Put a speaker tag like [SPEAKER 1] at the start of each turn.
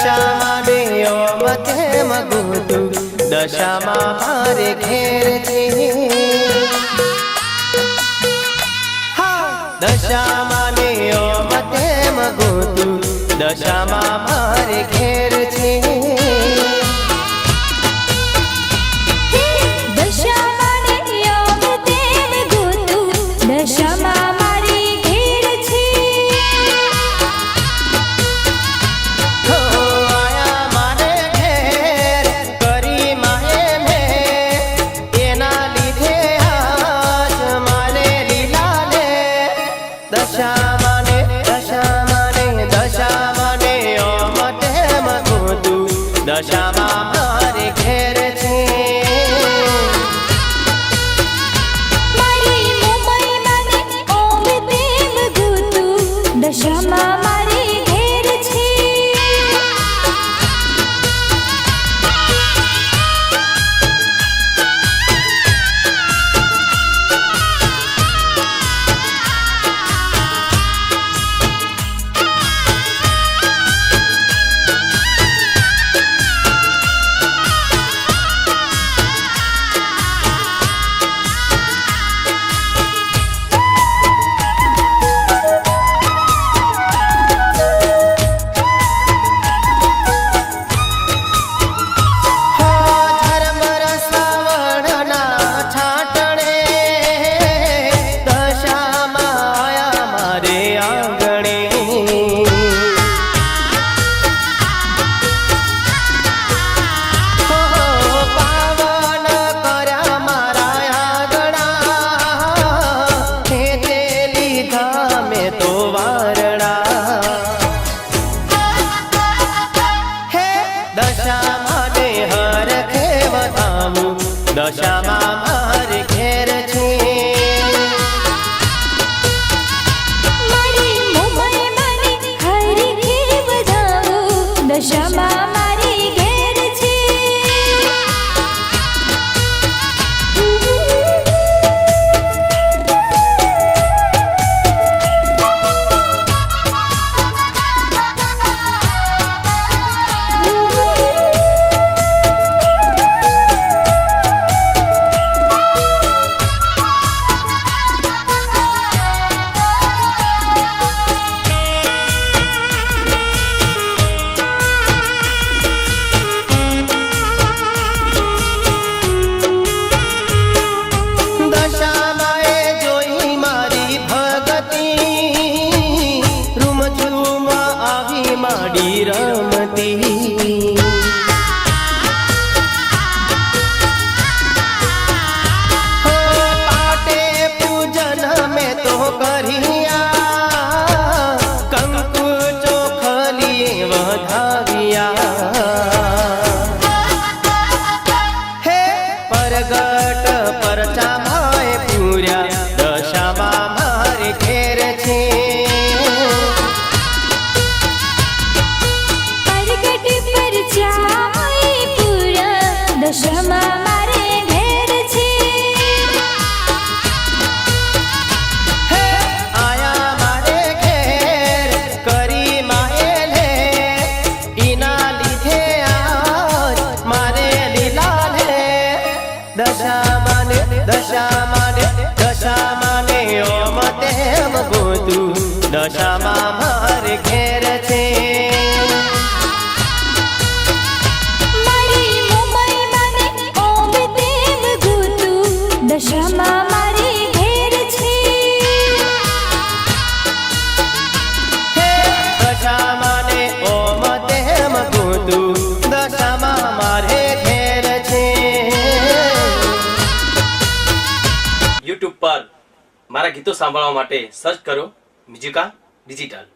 [SPEAKER 1] દશામાં ને ઓમ તેમ ગોતું દશામાં મારે ઘેર છે દશામાં ને ઓમ તેમ ગોતું દશામાં મારે ઘેર છે દશામાં મારે ઘેર છે
[SPEAKER 2] મારી મુંબઈમાં ને ઓમ તેમ ગોતું દશામાં મારે ઘેર છે દશામાં મારે ઘેર છે મારી મુંબઈમાં ને હરખે વધાવું દશામાં મારે ઘેર છે
[SPEAKER 1] માડી રમતી પાટે પૂજન મેં તો કર્યા કંકુ ચોખલી વધાવ્યા હે પરગટ પરચામાય પૂર્યા દશામાં મારે ઘેર છે
[SPEAKER 2] દશામાં મારે ઘેર છે
[SPEAKER 1] હે આયા મારે ઘેર કરી માયેલે ઈના લીધે આજ મારે લીલા લે દશામાં ને ઓમ તેમ ગોતું દશામાં મારે ઘેર છે
[SPEAKER 2] દશામાં મારે ઘેર છે
[SPEAKER 1] દશામાં ને ઓમ તેમ ગોતું દશામાં મારે ઘેર છે
[SPEAKER 3] YouTube પર મારા ગીતો સાંભળવા માટે સર્ચ કરો મ્યુઝિકા ડિજિટલ।